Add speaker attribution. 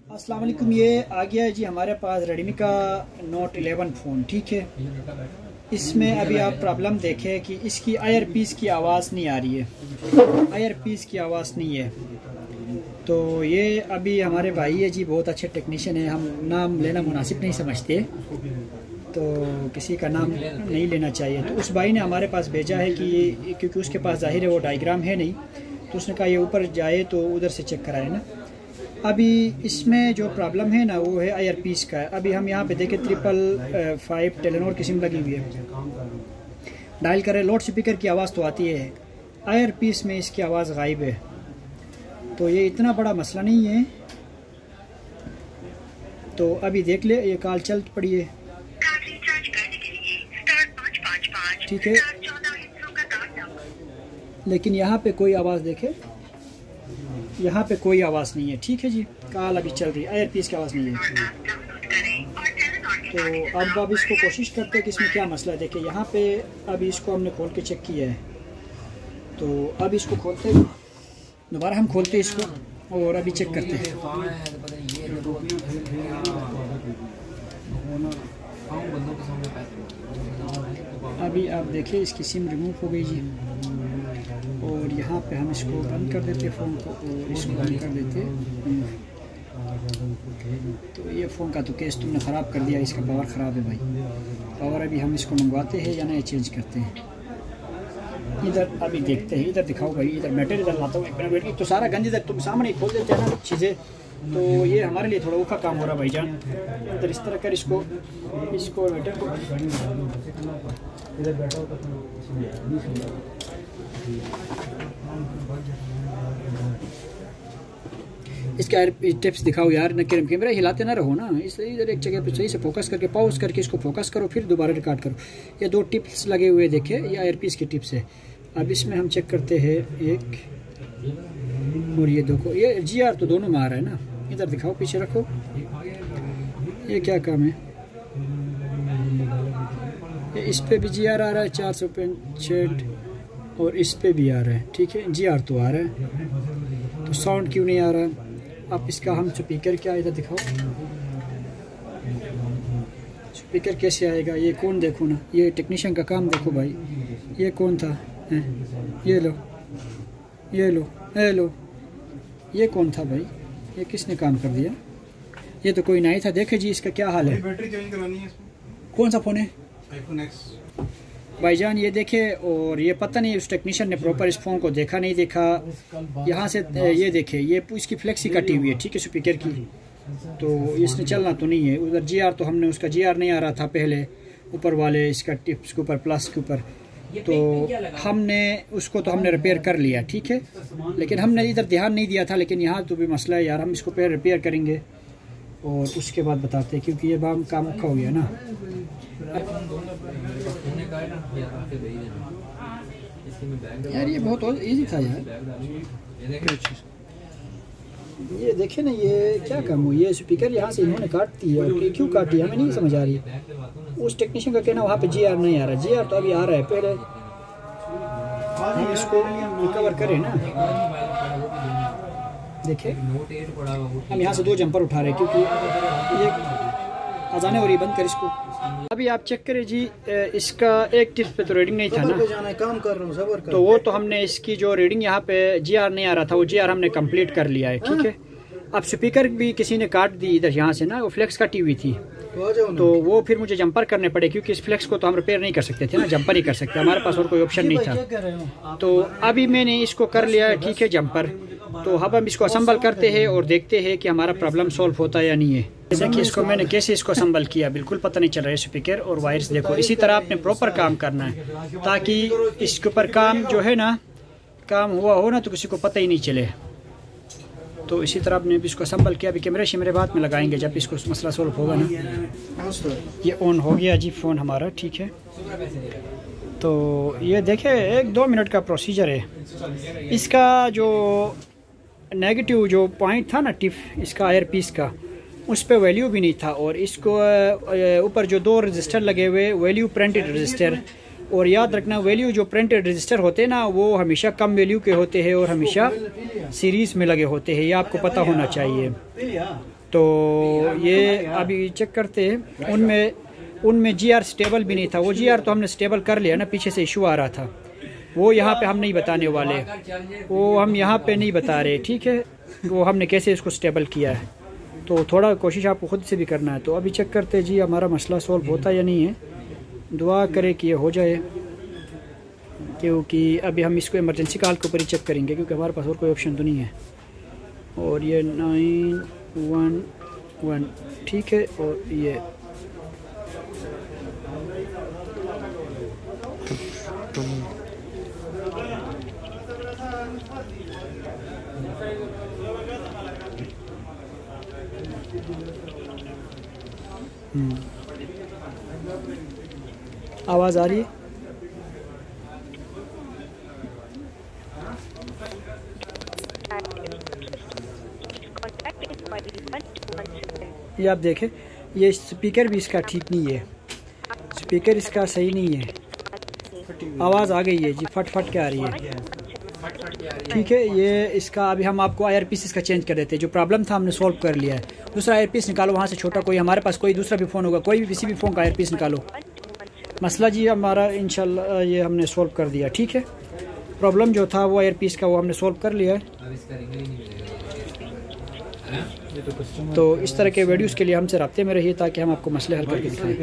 Speaker 1: अस्सलाम वालेकुम। ये आ गया है जी हमारे पास रेडमी का नोट 11 फ़ोन, ठीक है। इसमें अभी आप प्रॉब्लम देखें कि इसकी आयर पीस की आवाज़ नहीं आ रही है, आयर पीस की आवाज़ नहीं है। तो ये अभी हमारे भाई है जी, बहुत अच्छे टेक्नीशियन है, हम नाम लेना मुनासिब नहीं समझते, तो किसी का नाम नहीं लेना चाहिए। तो उस भाई ने हमारे पास भेजा है कि ये, क्योंकि उसके पास जाहिर है वो डायग्राम है नहीं, तो उसने कहा ये ऊपर जाए तो उधर से चेक कराए ना। अभी इसमें जो प्रॉब्लम है ना वो है आयर पीस का। अभी हम यहाँ पे देखें 555 टेलेनोर की सिम लगी हुई है, डायल करें, लाउड स्पीकर की आवाज़ तो आती है, आयर पीस में इसकी आवाज़ गायब है। तो ये इतना बड़ा मसला नहीं है। तो अभी देख ले, ये कॉल चल पड़ी है, ठीक है, लेकिन यहाँ पे कोई आवाज़ देखे, यहाँ पे कोई आवाज़ नहीं है, ठीक है जी। कॉल अभी चल रही है, आयर पीस की आवाज़ नहीं है। तो अब इसको कोशिश करते हैं कि इसमें क्या मसला है। देखिए यहाँ पे अभी इसको हमने खोल के चेक किया है, तो अब इसको खोलते हैं, दोबारा हम खोलते हैं इसको और अभी चेक करते हैं। अभी आप देखिए इसकी सिम रिमूव हो गई जी, और यहाँ पे हम इसको बंद कर देते फ़ोन को और इसको बंद कर देते। तो ये फ़ोन का तो केस तुमने ख़राब कर दिया, इसका पावर ख़राब है भाई। पावर अभी हम इसको मंगवाते हैं या नया चेंज करते हैं। इधर अभी देखते हैं, इधर दिखाओ भाई, इधर मैटर इधर लाता हूँ, एक मिनट वेट। तो सारा गंज इधर तुम सामने ही खोल देते हैं ना चीज़ें, तो ये हमारे लिए थोड़ा औखा काम हो रहा है भाईजान। इधर इस तरह कर इसको वेटर को इधर बैठा होता इसके टिप्स दिखाओ यार, न कैमरा हिलाते ना रहो ना, इस इधर एक जगह पे सही से फोकस करके पॉज करके इसको फोकस करो, फिर दोबारा रिकॉर्ड करो। ये 2 टिप्स लगे हुए देखे, ये आयर पीस की टिप्स है। अब इसमें हम चेक करते हैं एक, और ये देखो ये GR तो दोनों में आ रहा है ना। इधर दिखाओ, पीछे रखो, ये क्या काम है। ये इस पे भी GR आ रहा है 465, और इस पे भी आ रहा है, ठीक है। GR तो आ रहा है, तो साउंड क्यों नहीं आ रहा। अब इसका हम स्पीकर क्या, इधर दिखाओ स्पीकर कैसे आएगा। ये कौन, देखो ना, ये टेक्नीशियन का काम देखो भाई, ये कौन था, ये लो, ये लो, ये लो, ये कौन था भाई, ये किसने काम कर दिया। ये तो कोई नहीं था। देखे जी इसका क्या हाल है।
Speaker 2: बैटरी चेंज करानी है।
Speaker 1: कौन सा फ़ोन है?
Speaker 2: iPhone X
Speaker 1: भाईजान। ये देखे, और ये पता नहीं उस टेक्नीशियन ने प्रॉपर इस फ़ोन को देखा नहीं देखा। यहाँ से ये देखे, ये इसकी फ्लेक्सी कटी हुई है, ठीक है, स्पीकर की, तो इसने चलना तो नहीं है। उधर GR तो हमने, उसका GR नहीं आ रहा था पहले, ऊपर वाले इसका टिप्स के ऊपर, प्लस के ऊपर, तो हमने उसको तो हमने रिपेयर कर लिया, ठीक है, लेकिन हमने इधर ध्यान नहीं दिया था। लेकिन यहाँ तो भी मसला है यार, हम इसको पहले रिपेयर करेंगे और उसके बाद बताते हैं, क्योंकि ये काम औखा हो गया ना। यार ये बहुत इजी था यार। ये देखे ना, ये क्या काम हुआ, ये स्पीकर यहाँ से इन्होंने काट दी है, और क्यों काटी हमें नहीं समझ आ रही। उस टेक्नीशियन का कहना वहाँ पे GR नहीं आ रहा, GR तो अभी आ रहा है। पहले हम इसको रिकवर करें ना। देखे हम यहाँ से 2 जंपर उठा रहे हैं, क्योंकि ये अजाने हो रही, बंद कर इसको। अभी आप चेक करें जी, इसका एक टिप्स पे तो रीडिंग नहीं था ना,
Speaker 2: काम कर रहा हूँ सबर कर।
Speaker 1: तो वो तो हमने इसकी जो रीडिंग यहाँ पे GR नहीं आ रहा था, वो GR हमने कंप्लीट कर लिया है, ठीक है। अब स्पीकर भी किसी ने काट दी इधर, यहाँ से ना वो फ्लेक्स कटी हुई थी, तो वो फिर मुझे जंपर करने पड़े, क्योंकि इस फ्लेक्स को तो हम रिपेयर नहीं कर सकते थे ना, जंपर ही कर सकते, हमारे पास और कोई ऑप्शन नहीं था। तो अभी मैंने इसको कर लिया है, ठीक है, जंपर। तो अब हम इसको असम्बल करते हैं और देखते हैं कि हमारा प्रॉब्लम सॉल्व होता है या नहीं है। देखिए इसको मैंने कैसे इसको असम्बल किया, बिल्कुल पता नहीं चल रहा है स्पीकर और वायर्स। देखो इसी तरह आपने प्रॉपर काम करना है, ताकि इसके ऊपर काम जो है ना, काम हुआ हो ना तो किसी को पता ही नहीं चले। तो इसी तरह आपने इसको असम्बल किया। अभी कैमरे शिमरे बाद में लगाएंगे जब इसको मसला सॉल्व होगा ना। ये ऑन हो गया जी फ़ोन हमारा, ठीक है। तो ये देखे 1-2 मिनट का प्रोसीजर है। इसका जो नेगेटिव जो पॉइंट था ना टिप इसका आयर पीस का, उस पर वैल्यू भी नहीं था, और इसको ऊपर जो 2 रजिस्टर लगे हुए, वैल्यू प्रिंटेड रजिस्टर, और याद रखना वैल्यू जो प्रिंटेड रजिस्टर होते हैं ना वो हमेशा कम वैल्यू के होते हैं और हमेशा सीरीज़ में लगे होते हैं, ये आपको पता होना चाहिए। तो ये अभी चेक करते हैं, उनमें GR स्टेबल भी नहीं था। वो GR तो हमने स्टेबल कर लिया ना, पीछे से इशू आ रहा था, वो यहाँ पे हम नहीं बताने वाले, वो हम यहाँ पे नहीं बता रहे, ठीक है, वो हमने कैसे इसको स्टेबल किया है। तो थोड़ा कोशिश आपको ख़ुद से भी करना है। तो अभी चेक करते हैं जी हमारा मसला सॉल्व होता या नहीं है, दुआ करें कि ये हो जाए, क्योंकि अभी हम इसको इमरजेंसी कॉल के ऊपर ही चेक करेंगे क्योंकि हमारे पास और कोई ऑप्शन तो नहीं है। और ये 911 ठीक है, और ये आवाज़ आ रही है? ये आप देखें, ये स्पीकर भी इसका ठीक नहीं है, स्पीकर इसका सही नहीं है, आवाज़ आ गई है जी, फट फट के आ रही है, ठीक है। ये इसका अभी हम आपको आयर पीस इसका चेंज कर देते हैं, जो प्रॉब्लम था हमने सॉल्व कर लिया है। दूसरा आयर पीस निकालो वहाँ से, छोटा कोई हमारे पास कोई दूसरा भी फ़ोन होगा, कोई भी किसी भी फ़ोन का आयर पीस निकालो। मसला जी हमारा इंशाल्लाह ये हमने सॉल्व कर दिया, ठीक है। प्रॉब्लम जो था वो आयर पीस का वो हमने सॉल्व कर लिया है। तो इस तरह के वीडियोज़ के लिए हमसे रब्ते में रहिए ताकि हम आपको मसले हल करके दिखाएं।